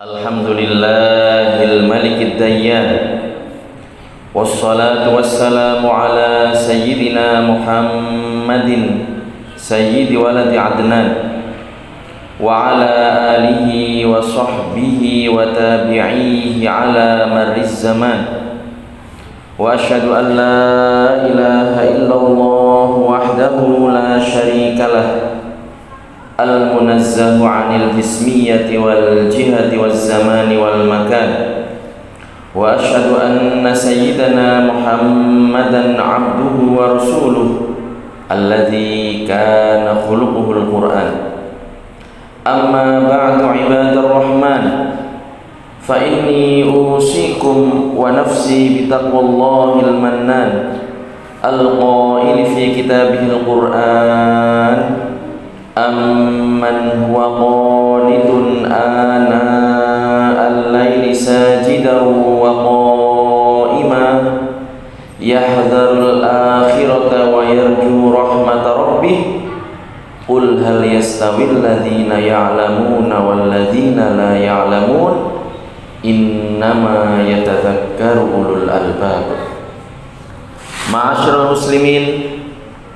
Alhamdulillahil malikid dayyan, wassalatu wassalamu ala sayyidina Muhammadin sayyidi waladi Adnan wa ala alihi wa sahbihi wa tabi'ihi ala marriz zaman. Wa asyhadu an la ilaha illallah wahdahu la syarika lah, al-munazzahu 'anil jismiyyati wal jihati waz zamani wal makan. Wa asyhadu anna sayyidana Muhammadan 'abduhu wa rasuluhu alladzi kana khuluquhul Qur'an. Amma ba'du ibadur rahman, fa inni usikum wa nafsi bitaqwallahil mannan al-qail fi kitabihil Qur'an. Amman huwa qanitun ana al-laili sajidan wa qa'iman yahdharul akhirata wa yarju rahmata rabbih. Qul hal yastawil ladzina ya'lamuna wal ladzina la ya'lamun innama yatadzakkaru ulul albab. Ma'asyiral muslimin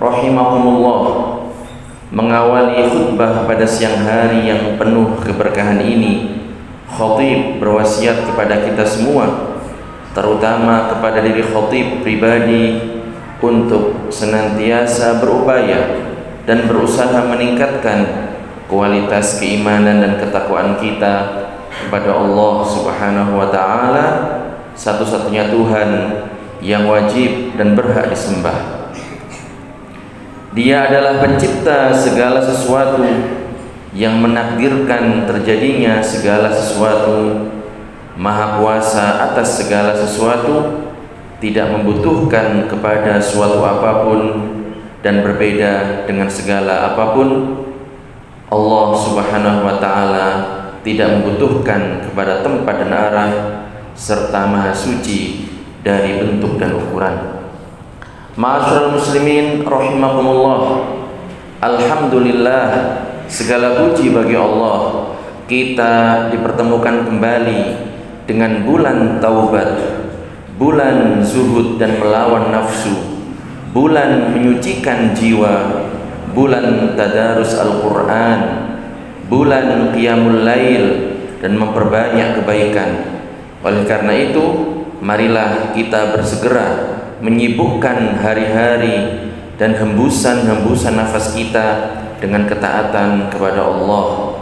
rahimakumullah, mengawali khutbah pada siang hari yang penuh keberkahan ini, khatib berwasiat kepada kita semua, terutama kepada diri khatib pribadi, untuk senantiasa berupaya dan berusaha meningkatkan kualitas keimanan dan ketakwaan kita kepada Allah Subhanahu wa taala, satu-satunya Tuhan yang wajib dan berhak disembah. Dia adalah pencipta segala sesuatu, yang menakdirkan terjadinya segala sesuatu, maha kuasa atas segala sesuatu, tidak membutuhkan kepada suatu apapun dan berbeda dengan segala apapun. Allah Subhanahu wa taala tidak membutuhkan kepada tempat dan arah, serta maha suci dari bentuk dan ukuran. Ma'asyiral muslimin rahimakumullah, alhamdulillah, segala puji bagi Allah, kita dipertemukan kembali dengan bulan taubat, bulan zuhud dan melawan nafsu, bulan menyucikan jiwa, bulan tadarus Al-Quran, bulan qiyamul lail dan memperbanyak kebaikan. Oleh karena itu, marilah kita bersegera menyibukkan hari-hari dan hembusan-hembusan nafas kita dengan ketaatan kepada Allah.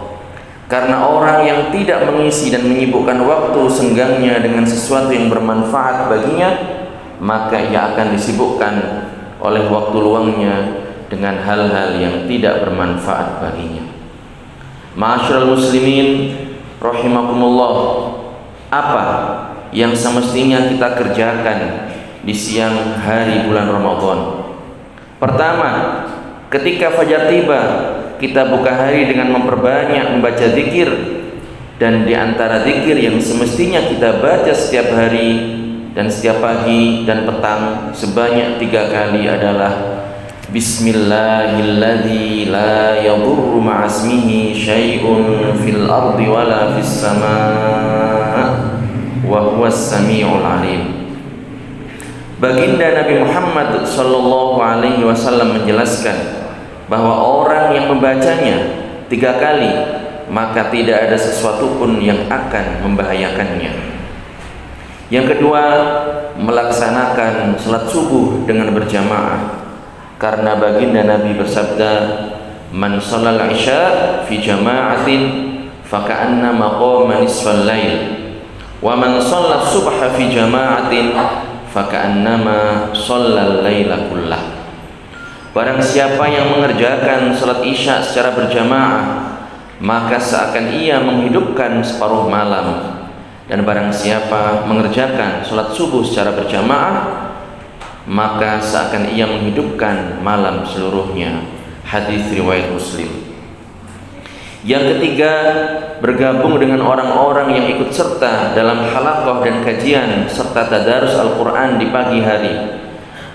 Karena orang yang tidak mengisi dan menyibukkan waktu senggangnya dengan sesuatu yang bermanfaat baginya, maka ia akan disibukkan oleh waktu luangnya dengan hal-hal yang tidak bermanfaat baginya. Ma'asyiral muslimin rahimakumullah, apa yang semestinya kita kerjakan di siang hari bulan Ramadan? Pertama, ketika fajar tiba, kita buka hari dengan memperbanyak membaca zikir, dan di antara zikir yang semestinya kita baca setiap hari dan setiap pagi dan petang sebanyak 3 kali adalah Bismillahilladzi la yadurru ma'asmihi syai'un fil ardi wala fis samaa wa huwas samiul alim. Baginda Nabi Muhammad sallallahu alaihi wasallam menjelaskan bahwa orang yang membacanya 3 kali, maka tidak ada sesuatu pun yang akan membahayakannya. Yang kedua, melaksanakan salat subuh dengan berjamaah, karena baginda Nabi bersabda, man shallal isya fi jama'atin faka'annama qama nisfal lail, wa man shalla subha fi jama'atin faka'annama shallal laila kullah. Barang siapa yang mengerjakan salat isya secara berjamaah, maka seakan ia menghidupkan separuh malam. Dan barang siapa mengerjakan salat subuh secara berjamaah, maka seakan ia menghidupkan malam seluruhnya. Hadis riwayat Muslim. Yang ketiga, bergabung dengan orang-orang yang ikut serta dalam halaqah dan kajian serta tadarus Al-Quran di pagi hari.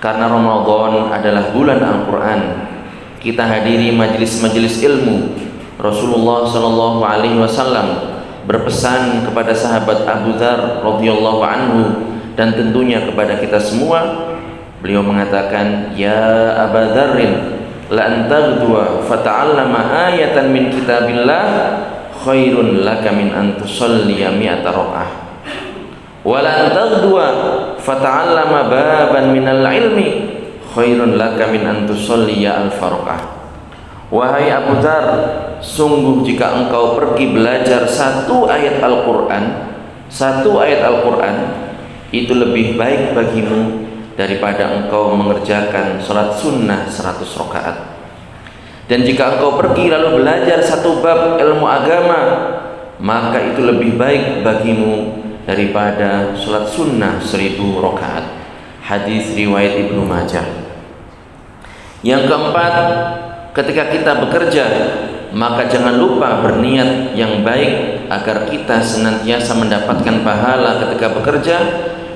Karena Ramadan adalah bulan Al-Quran, kita hadiri majelis-majelis ilmu. Rasulullah SAW berpesan kepada sahabat Abu Dzar radhiyallahu anhu dan tentunya kepada kita semua. Beliau mengatakan, "Ya Aba Dzarrin, la antaghduwa fata'allama ayatan min kitabillah khairun laka min an tusalliya mi'ata raka'ah. Wa la antaghduwa fata'allama baban minal ilmi khairun laka min an tusalliya alfa raka'ah." Wahai Abu Dzar, sungguh jika engkau pergi belajar satu ayat Al-Quran, itu lebih baik bagimu daripada engkau mengerjakan salat sunnah 100 rakaat. Dan jika engkau pergi lalu belajar satu bab ilmu agama, maka itu lebih baik bagimu daripada salat sunnah 1000 rakaat. Hadis riwayat Ibnu Majah. Yang keempat, ketika kita bekerja, maka jangan lupa berniat yang baik agar kita senantiasa mendapatkan pahala ketika bekerja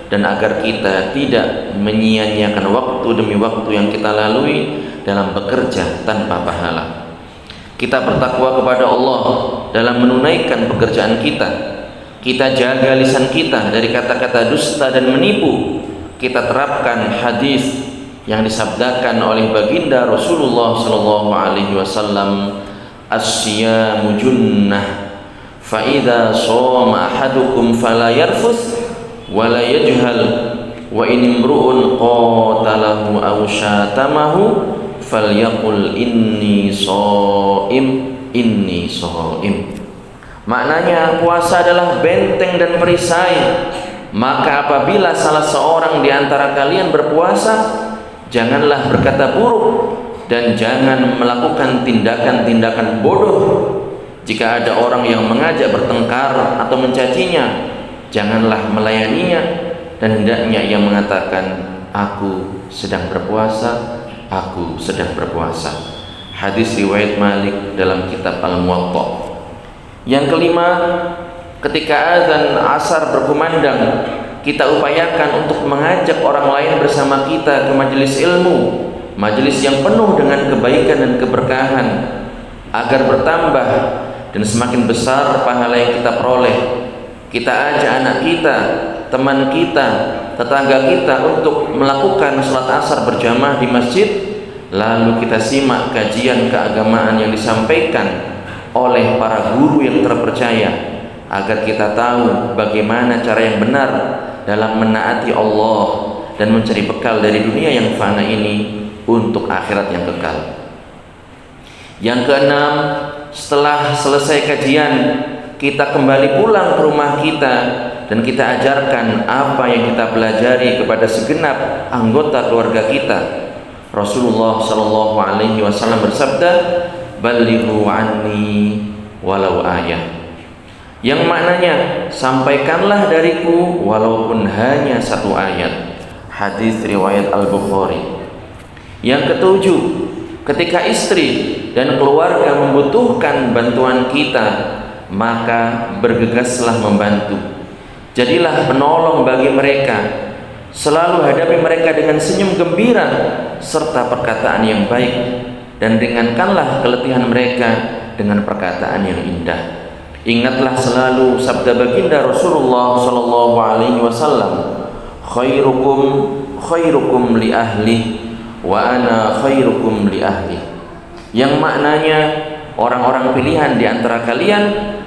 dan agar kita tidak menyia-nyiakan waktu demi waktu yang kita lalui dalam bekerja tanpa pahala. Kita bertakwa kepada Allah dalam menunaikan pekerjaan kita. Kita jaga lisan kita dari kata-kata dusta dan menipu. Kita terapkan hadis yang disabdakan oleh baginda Rasulullah sallallahu alaihi wasallam, "As-siyamu junnah, fa idza shoma ahadukum fala yarfus wa la yajhal, wa in imru'un qatalahu aw syatamahu falyaqul inni shaim." Maknanya, puasa adalah benteng dan perisai. Maka apabila salah seorang di antara kalian berpuasa, janganlah berkata buruk dan jangan melakukan tindakan-tindakan bodoh. Jika ada orang yang mengajak bertengkar atau mencacinya, janganlah melayaninya, dan hendaknya ia mengatakan, "Aku sedang berpuasa, aku sedang berpuasa." Hadis riwayat Malik dalam kitab Al-Muwatta. Yang kelima, ketika azan asar berkumandang, kita upayakan untuk mengajak orang lain bersama kita ke majelis ilmu, majelis yang penuh dengan kebaikan dan keberkahan, agar bertambah dan semakin besar pahala yang kita peroleh. Kita ajak anak kita, teman kita, tetangga kita untuk melakukan salat asar berjamaah di masjid, lalu kita simak kajian keagamaan yang disampaikan oleh para guru yang terpercaya, agar kita tahu bagaimana cara yang benar dalam menaati Allah dan mencari bekal dari dunia yang fana ini untuk akhirat yang kekal. Yang keenam, setelah selesai kajian, kita kembali pulang ke rumah kita dan kita ajarkan apa yang kita pelajari kepada segenap anggota keluarga kita. Rasulullah sallallahu alaihi wasallam bersabda, "Ballighu anni walau ayah." Yang maknanya, sampaikanlah dariku walaupun hanya satu ayat. Hadis riwayat Al-Bukhari. Yang ketujuh, ketika istri dan keluarga membutuhkan bantuan kita, maka bergegaslah membantu. Jadilah penolong bagi mereka. Selalu hadapi mereka dengan senyum gembira serta perkataan yang baik, dan ringankanlah keletihan mereka dengan perkataan yang indah. Ingatlah selalu sabda baginda Rasulullah sallallahu alaihi wasallam, khairukum li ahli wa ana khairukum li ahli. Yang maknanya, orang-orang pilihan di antara kalian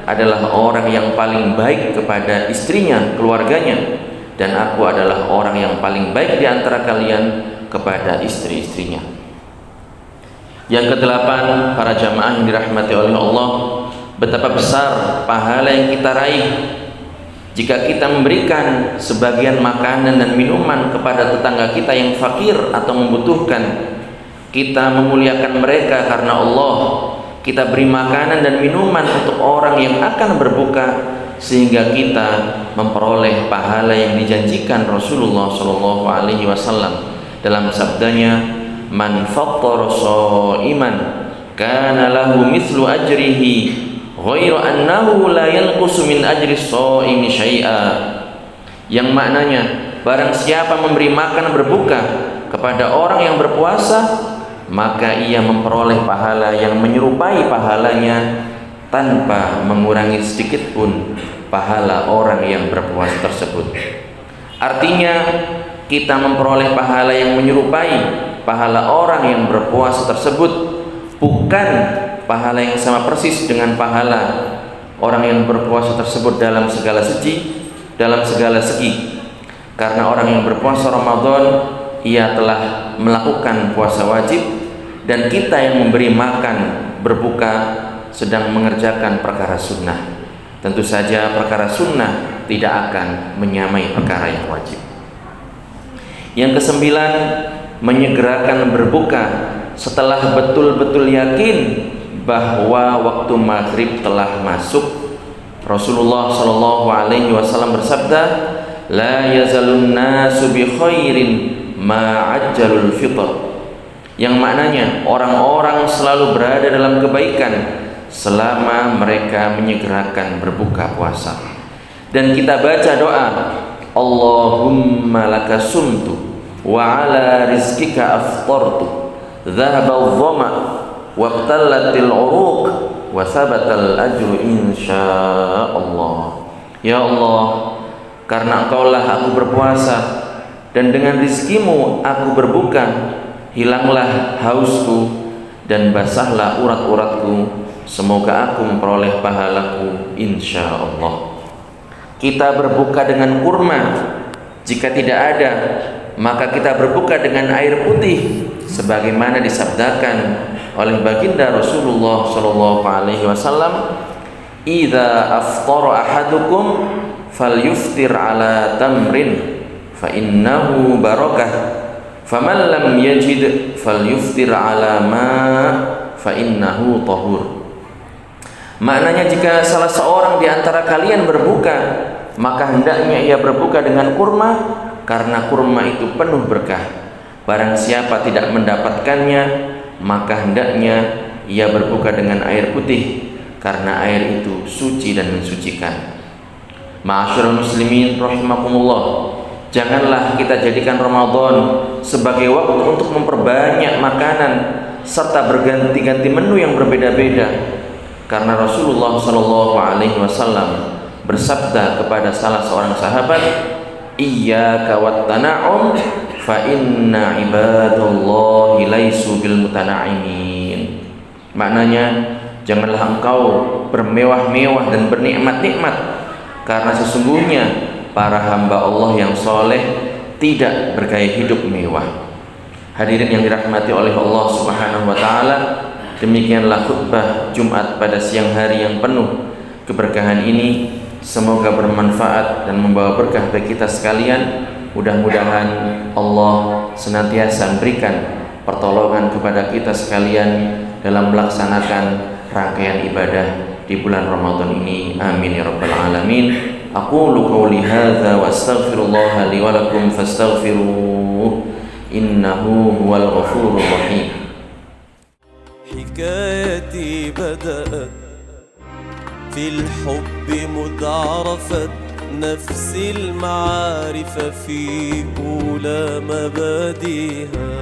adalah orang yang paling baik kepada istrinya, keluarganya, dan aku adalah orang yang paling baik di antara kalian kepada istri-istrinya. Yang kedelapan, para jamaah yang dirahmati oleh Allah, betapa besar pahala yang kita raih jika kita memberikan sebagian makanan dan minuman kepada tetangga kita yang fakir atau membutuhkan. Kita memuliakan mereka karena Allah. Kita beri makanan dan minuman untuk orang yang akan berbuka, sehingga kita memperoleh pahala yang dijanjikan Rasulullah sallallahu alaihi wasallam dalam sabdanya, "Man fattara sha'iman kana lahu mithlu ajrihi ghairu annahu la yanqusu min ajri shaimi syai'a." Yang maknanya, barang siapa memberi makan berbuka kepada orang yang berpuasa, maka ia memperoleh pahala yang menyerupai pahalanya tanpa mengurangi sedikit pun pahala orang yang berpuasa tersebut. Artinya kita memperoleh pahala yang menyerupai pahala orang yang berpuasa tersebut, bukan pahala yang sama persis dengan pahala orang yang berpuasa tersebut dalam segala segi. Karena orang yang berpuasa Ramadan, ia telah melakukan puasa wajib, dan kita yang memberi makan berbuka sedang mengerjakan perkara sunnah. Tentu saja perkara sunnah tidak akan menyamai perkara yang wajib. Yang kesembilan, menyegerakan berbuka setelah betul-betul yakin bahwa waktu maghrib telah masuk. Rasulullah Shallallahu Alaihi Wasallam bersabda, la yazalun nasu bi khairin ma ajjalul fitr, yang maknanya orang-orang selalu berada dalam kebaikan selama mereka menyegerakan berbuka puasa. Dan kita baca doa, Allahumma laka sumtu wa ala rizkika aftartu dhahabal dhama wabtallatil uruq wa sabatal ajru insyaallah. Ya Allah, karena Engkaulah aku berpuasa, dan dengan rizkimu aku berbuka, hilanglah hausku dan basahlah urat-uratku, semoga aku memperoleh pahalaku insyaallah. Kita berbuka dengan kurma, jika tidak ada maka kita berbuka dengan air putih, sebagaimana disabdakan oleh baginda Rasulullah Shallallahu Alaihi Wasallam, idza aftara ahadukum falyuftir ala tamrin fa innahu barakah, faman lam yajid falyuftir ala ma fa innahu tahur. Maknanya, jika salah seorang di antara kalian berbuka, maka hendaknya ia berbuka dengan kurma, karena kurma itu penuh berkah. Barang siapa tidak mendapatkannya, maka hendaknya ia berbuka dengan air putih, karena air itu suci dan mensucikan. Ma'asyiral muslimin rahimakumullah, janganlah kita jadikan Ramadan sebagai waktu untuk memperbanyak makanan serta berganti-ganti menu yang berbeda-beda. Karena Rasulullah Shallallahu Alaihi Wasallam bersabda kepada salah seorang sahabat, iyyaka wat tana'um fa inna ibadallahi laisu bil mutanaimin. Maknanya, janganlah engkau bermewah-mewah dan bernikmat-nikmat, karena sesungguhnya para hamba Allah yang soleh tidak bergaya hidup mewah. Hadirin yang dirahmati oleh Allah Subhanahu wa taala, demikianlah khutbah Jumat pada siang hari yang penuh keberkahan ini. Semoga bermanfaat dan membawa berkah bagi kita sekalian. Mudah-mudahan Allah senantiasa memberikan pertolongan kepada kita sekalian dalam melaksanakan rangkaian ibadah di bulan Ramadan ini. Amin ya rabbal alamin. Aqulu qouli hadza wa astaghfirullah li wa lakum fastaghfiruh, innahu huwal ghafurur rahim. حكايتي بدأت في الحب مذ عرفت نفسي المعارف في أولى مبادئها.